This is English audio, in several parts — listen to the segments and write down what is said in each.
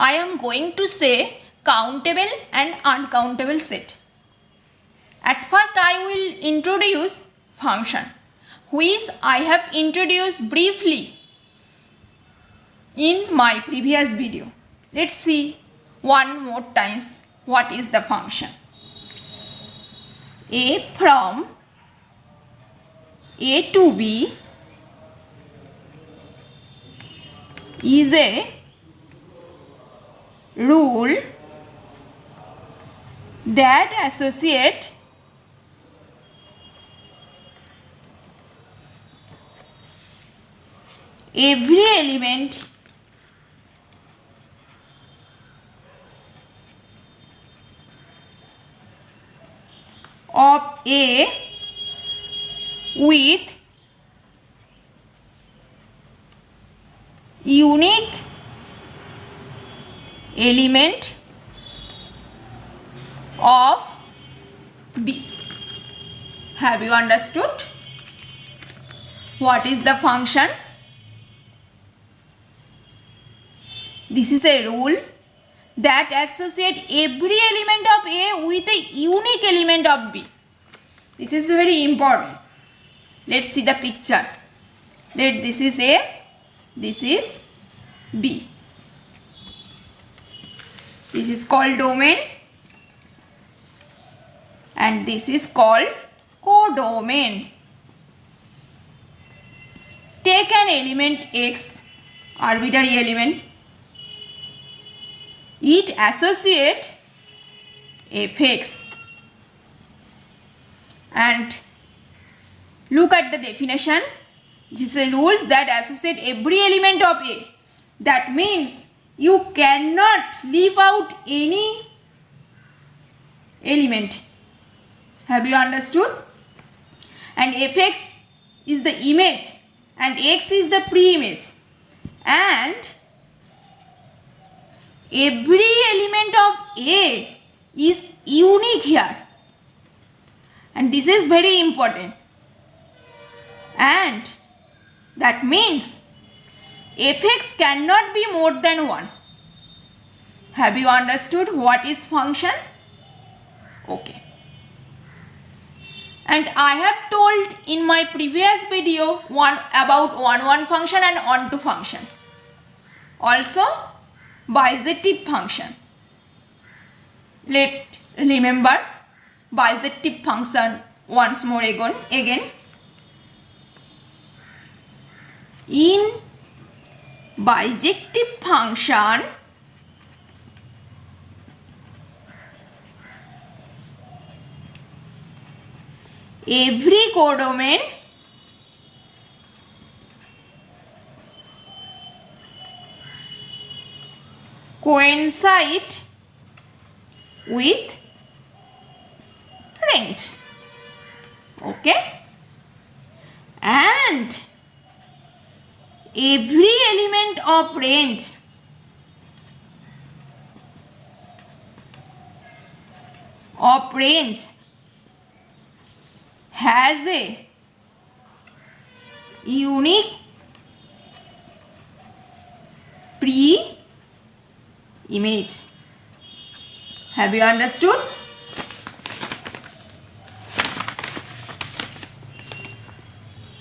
I am going to say countable and uncountable set. At first I will introduce function, which I have introduced briefly in my previous video. Let's see one more times what is the function. A from A to B is a rule that associate every element of A with unique element of B. Have you understood what is the function? This is a rule that associate every element of A with a unique element of B. This is very important. Let's see the picture. This is A, this is B. This is called domain and this is called codomain. Take an element X, arbitrary element. It associates Fx. And look at the definition. This is rules that associate every element of A. That means you cannot leave out any element. Have you understood? And Fx is the image and X is the pre-image. And every element of A is unique here. And this is very important. And that means Fx cannot be more than 1. Have you understood what is function? Okay. And I have told in my previous video about one function and onto function. Also bijective function. Let's remember bijective function once more again. In bijective function, every codomain coincides with range. Okay? And every element of range has a unique pre-image. Have you understood?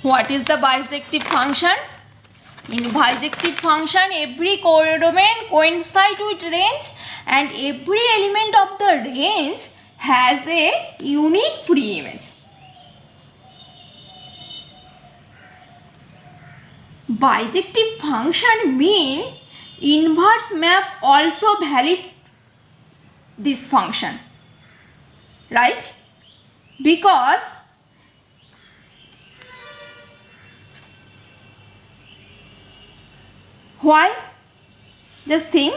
What is the bijective function? In bijective function, every codomain coincides with range and every element of the range has a unique pre-image. Bijective function mean inverse map also valid this function, right? Because why? Just think.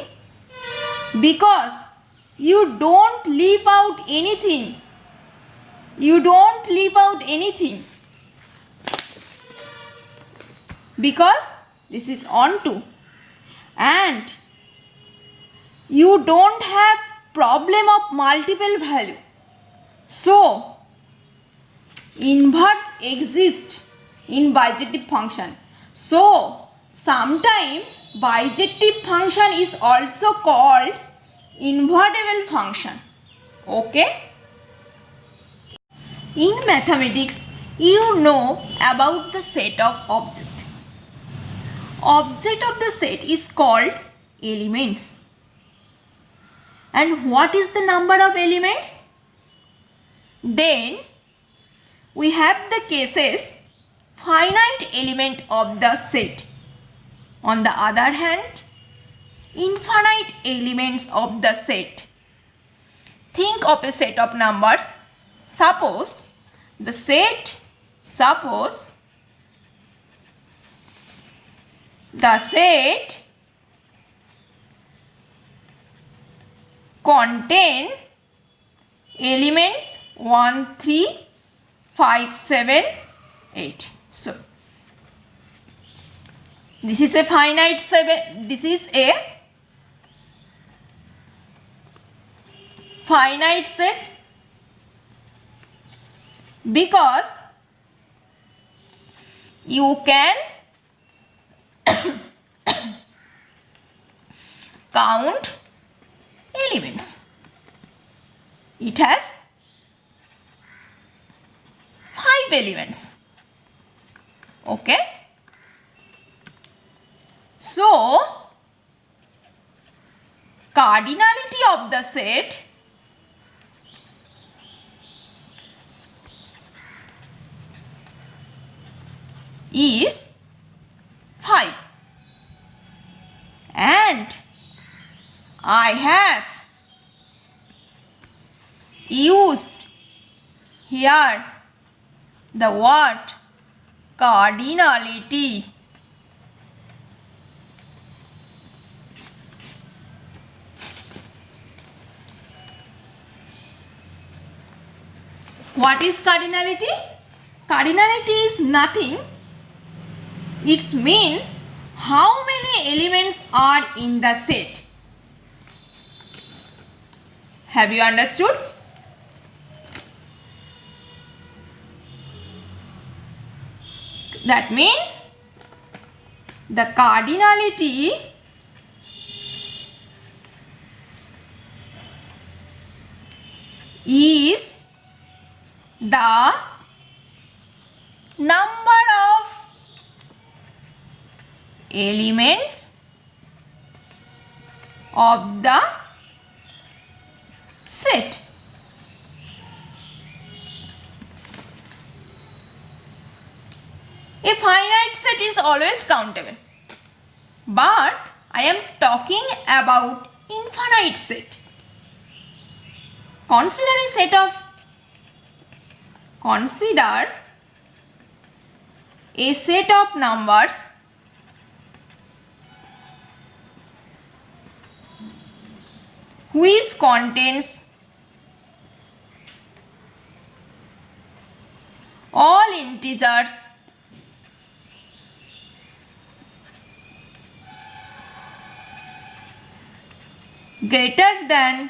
Because you don't leave out anything. You don't leave out anything. Because this is onto. And you don't have problem of multiple value. So inverse exists in bijective function. So sometime bijective function is also called invertible function. Okay? In mathematics, you know about the set of object. Object of the set is called elements. And what is the number of elements? Then we have the cases finite element of the set. On the other hand, infinite elements of the set. Think of a set of numbers. Suppose the set contain elements 1, 3, 5, 7, 8. So this is a finite set because you can count elements. It has 5 elements. Okay? So, cardinality of the set is 5. And I have used here the word cardinality. What is cardinality? Cardinality is nothing. It's mean how many elements are in the set. Have you understood? That means the cardinality is the number of elements of the set. A finite set is always countable, but I am talking about infinite set. Consider a set of numbers which contains all integers greater than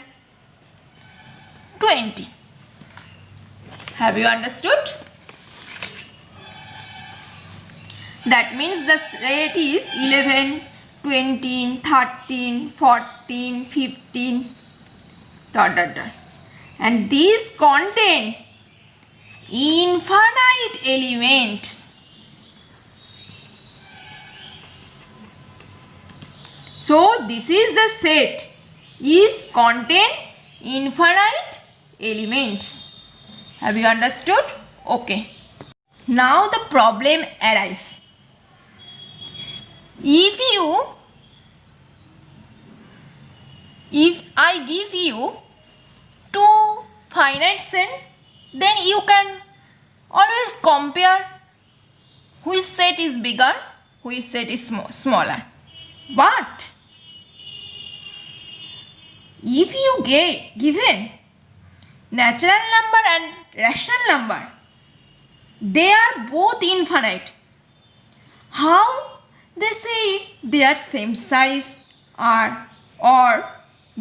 20. Have you understood? That means the set is 11, 20, 13, 14, 15, ... And these contain infinite elements. So this is the set is contain infinite elements. Have you understood? Okay. Now the problem arises. If I give you two finite set, then you can always compare which set is bigger, which set is smaller. But if you get given natural number and rational number, they are both infinite. How they say they are same size or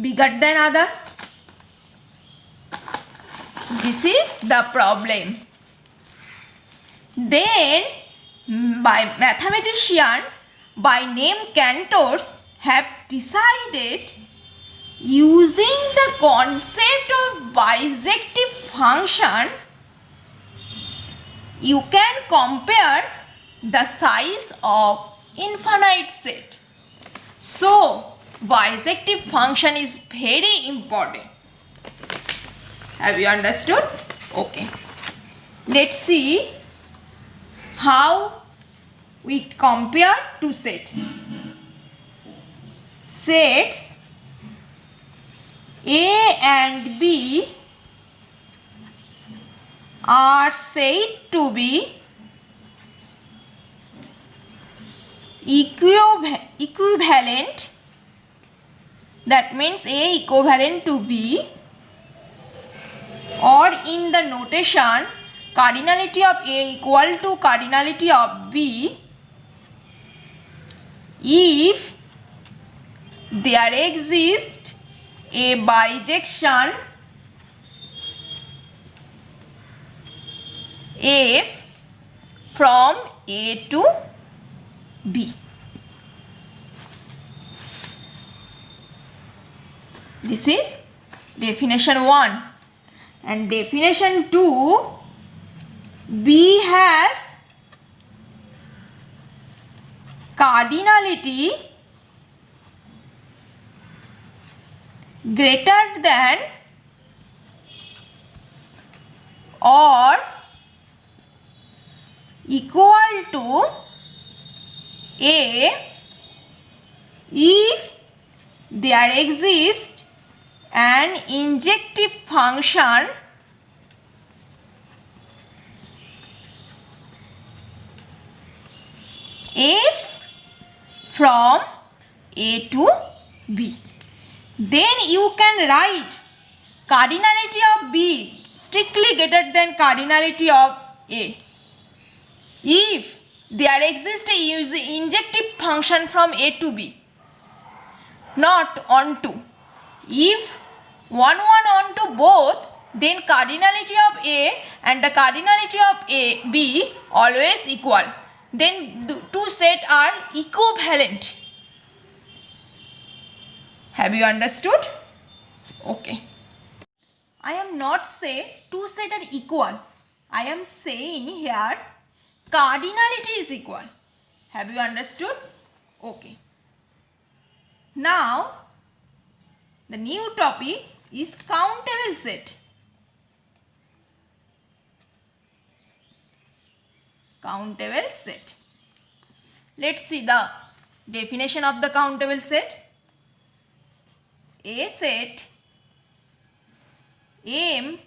bigger than other? This is the problem. Then by mathematician by name Cantors have decided using the concept of bisective function, you can compare the size of infinite set. So, bisective function is very important. Have you understood? Okay. Let's see how we compare two sets. Sets A and B are said to be equivalent. That means A equivalent to B, or in the notation cardinality of A equal to cardinality of B if there exists a bijection F from A to B. This is definition 1. And definition 2, B has cardinality greater than or equal to A if there exists an injective function F from A to B. Then you can write cardinality of B strictly greater than cardinality of A if there exists a injective function from A to B, not onto. If one onto both, then cardinality of A and the cardinality of B always equal. Then the two sets are equivalent. Have you understood? Okay. I am not saying two sets are equal. I am saying here cardinality is equal. Have you understood? Okay. Now, the new topic is countable set. Countable set. Let's see the definition of the countable set. A set M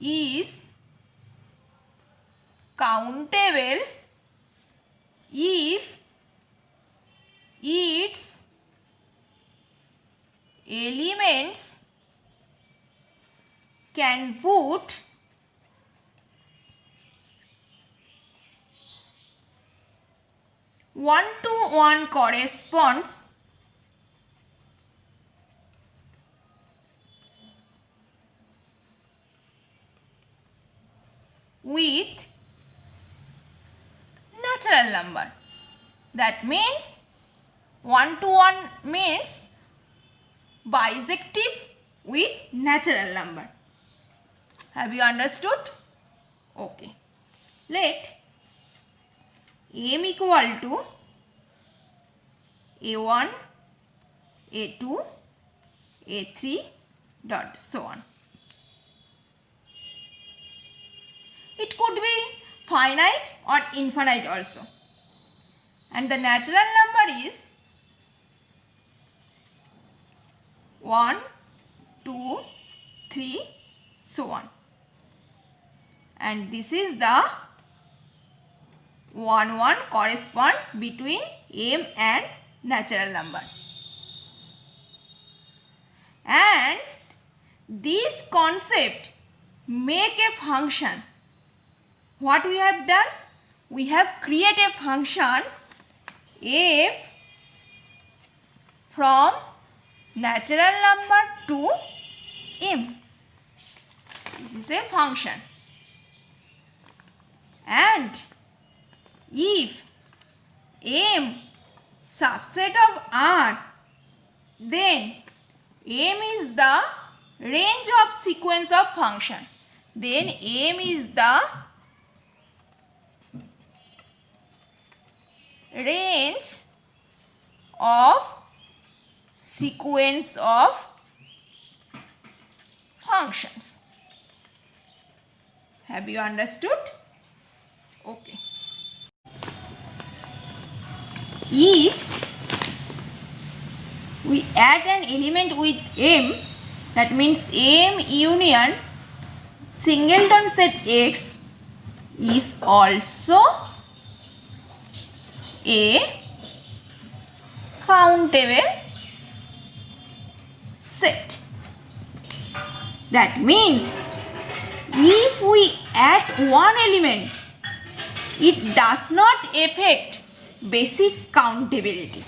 is countable if its elements can put one-to-one corresponds with natural number. That means one-to-one means bisective with natural number. Have you understood? Okay. Let M equal to A1, A2, A3 dot so on. It could be finite or infinite also. And the natural number is 1, 2, 3, so on. And this is the 1 corresponds between M and natural number. And this concept make a function. What we have done? We have created a function f from natural number to m. This is a function. And if m subset of R, then M is the range of sequence of function. Then M is the range of sequence of functions. Have you understood? Okay. If we add an element with M, that means M union singleton set X is also a countable set. That means if we add one element, it does not affect basic countability.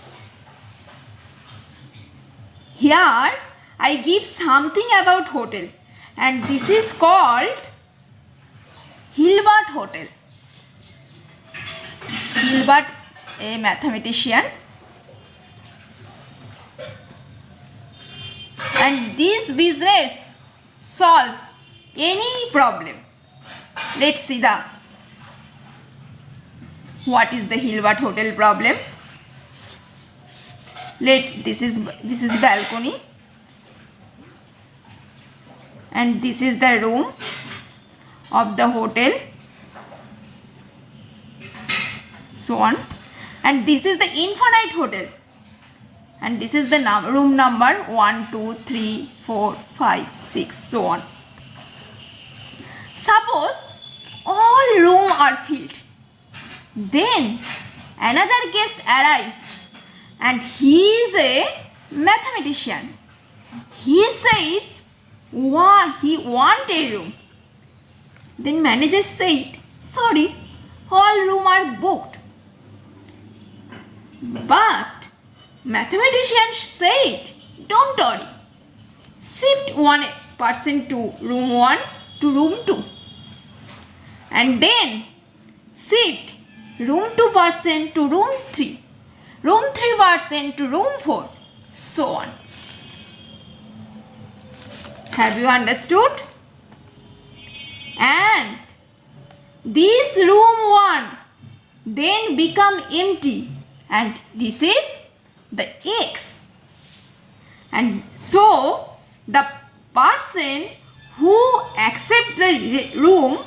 Here I give something about hotel, and this is called Hilbert hotel. Hilbert, a mathematician, and this business solve any problem. Let's see what is the Hilbert hotel problem. This is balcony, and this is the room of the hotel, so on, and this is the infinite hotel, and this is the room number 1, 2, 3, 4, 5, 6, so on. Suppose all rooms are filled. Then another guest arrives, and he is a mathematician. He said he want a room. Then manager said, sorry, all rooms are booked. But mathematician said, don't worry, shift one person to room 1 to room 2, and then shift room 2 person to room 3, room 3 person to room 4, so on. Have you understood? And this room 1 then become empty, and this is the X. And so the person who accept the room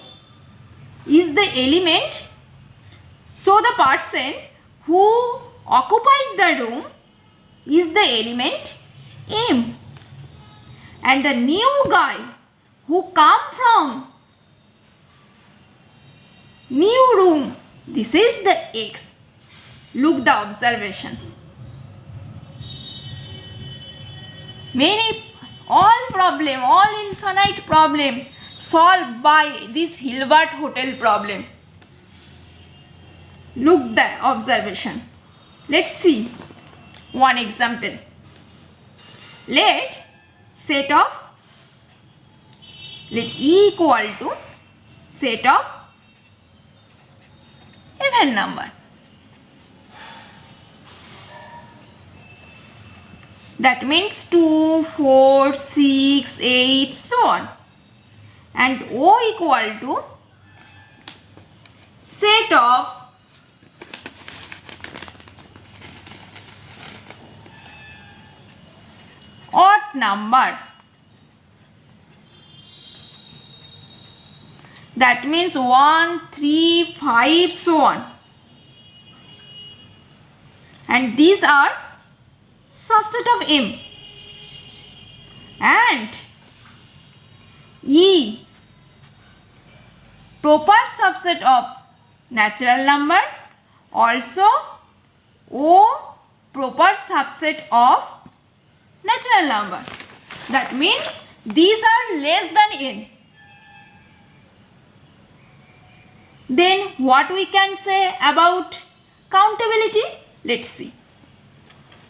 is the element. So the person who occupied the room is the element M. And the new guy who come from new room, this is the X. Look the observation. All infinite problem solved by this Hilbert hotel problem. Look the observation. Let's see one example. Let E equal to set of even number. That means 2, 4, 6, 8, so on. And O equal to set of odd number. That means 1, 3, 5, so on. And these are subset of M. And E, proper subset of natural number. Also O, proper subset of natural number. That means these are less than N. Then what we can say about countability? Let's see.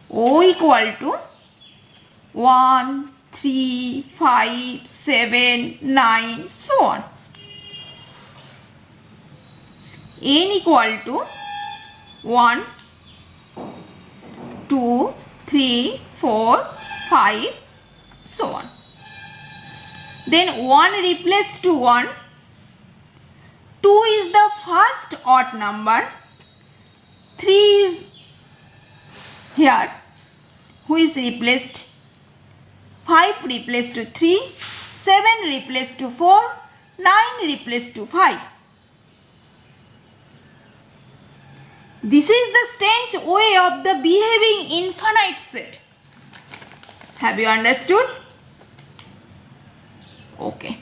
O equal to 1, 3, 5, 7, 9, so on. N equal to 1, 2, 3, 4, 5, so on. Then 1 replaced to 1. 2 is the first odd number. 3 is here, who is replaced. 5 replaced to 3, 7 replaced to 4, 9 replaced to 5. This is the strange way of the behaving infinite set. Have you understood? Okay.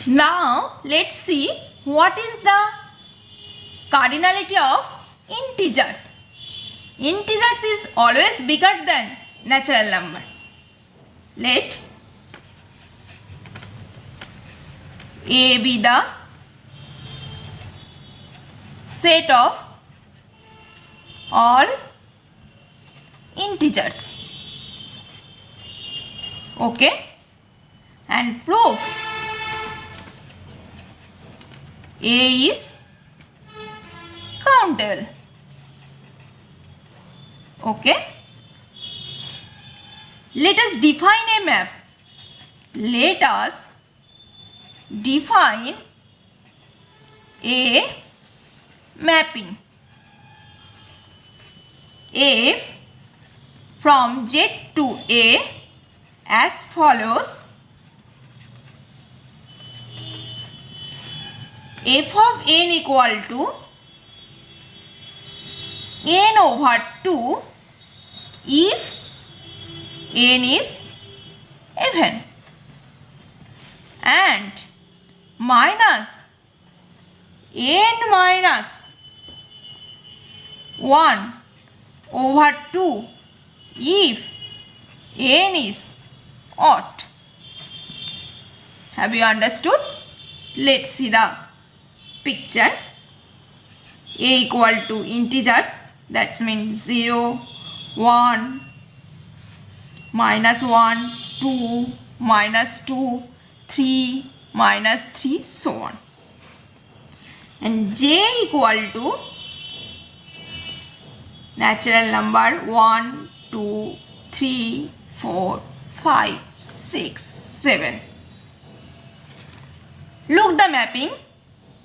Now let's see what is the cardinality of integers. Integers is always bigger than natural number. Let A be the set of all integers. Okay, and proof A is countable. Okay, let us define a map. Let us define a mapping. F from Z to A as follows. F of n equal to n over 2 if n is even, and minus n minus 1 over 2 if n is odd. Have you understood? Let's see the picture. A equal to integers, that means 0, 1, minus 1, 2, minus 2, 3, minus 3, so on. And J equal to natural number 1, 2, 3, 4, 5, 6, 7. Look the mapping.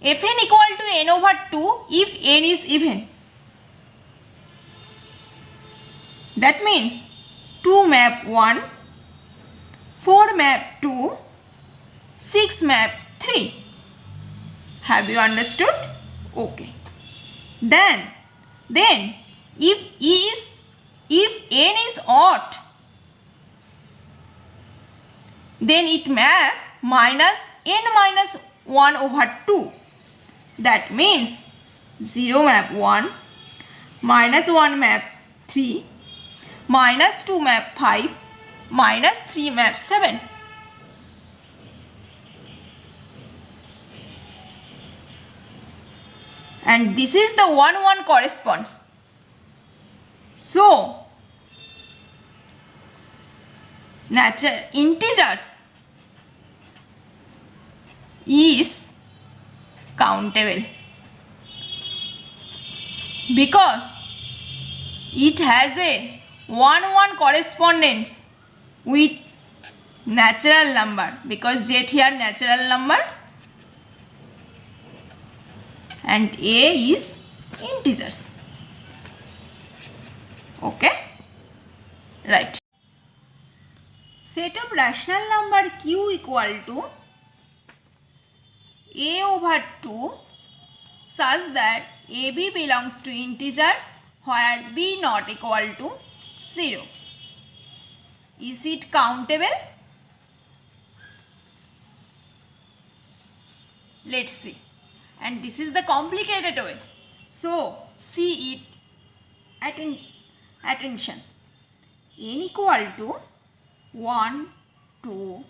Fn equal to n over 2 if n is even. That means 2 map 1, 4 map 2, 6 map 3. Have you understood? Okay. Then if n is odd, then it map minus n minus 1 over 2. That means 0 map 1, minus 1 map 3, minus 2 map 5, minus 3 map 7. And this is the 1 corresponds. So, natural integers is countable because it has a 1 correspondence with natural number, because Z here natural number and A is integers. Okay, right. Set of rational number Q equal to A over 2 such that AB belongs to integers where B not equal to 0. Is it countable? Let's see. And this is the complicated way. So, see it attention. N equal to 1, 2,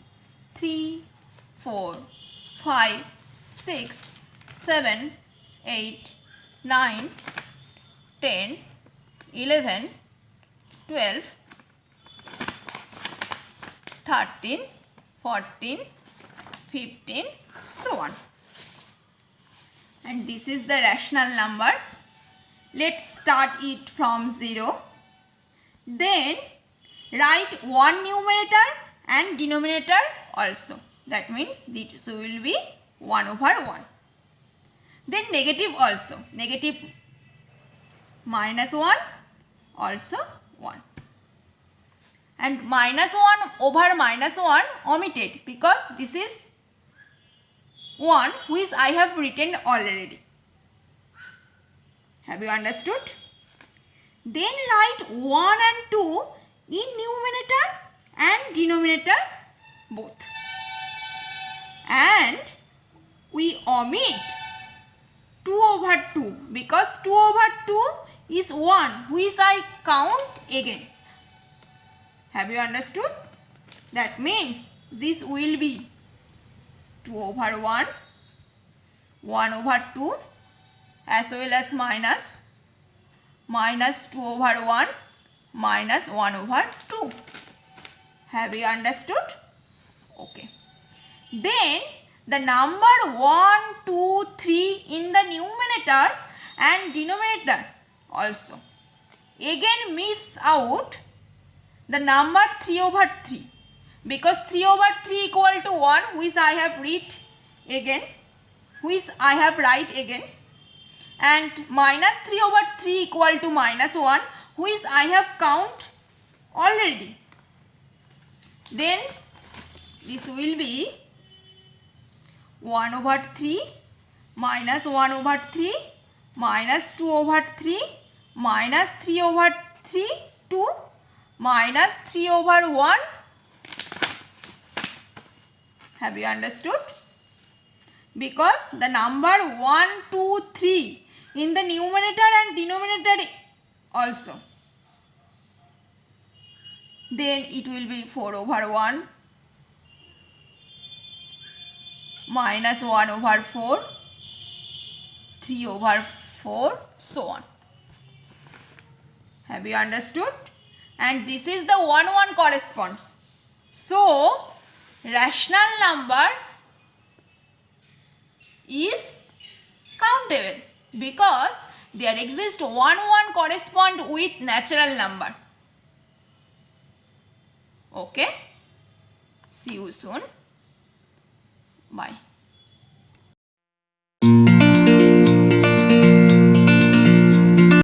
3, 4, 5, 6, 7, 8, 9, 10, 11, 12, 13, 14, 15, so on. And this is the rational number. Let's start it from 0. Then write one numerator and denominator also. That means this will be 1 over 1. Then negative also. Negative minus 1 also 1. And minus 1 over minus 1 omitted because this is 1 which I have written already. Have you understood? Then write 1 and 2 in numerator and denominator both. And we omit 2 over 2 because 2 over 2 is 1 which I count again. Have you understood? That means this will be 2 over 1, 1 over 2 as well as minus 2 over 1 minus 1 over 2. Have you understood? Okay. Then the number 1, 2, 3 in the numerator and denominator also. Again miss out the number 3 over 3 because 3 over 3 equal to 1 which I have write again, and minus 3 over 3 equal to minus 1 which I have count already. Then this will be 1 over 3 minus 1 over 3 minus 2 over 3 minus 3 over 3 2 minus 3 over 1. Have you understood? Because the number 1, 2, 3 in the numerator and denominator also. Then it will be 4 over 1 minus 1 over 4, 3 over 4, so on. Have you understood? And this is the 1, 1 corresponds. So, rational number is countable because there exists 1, 1 correspond with natural number. Okay. See you soon. Bye.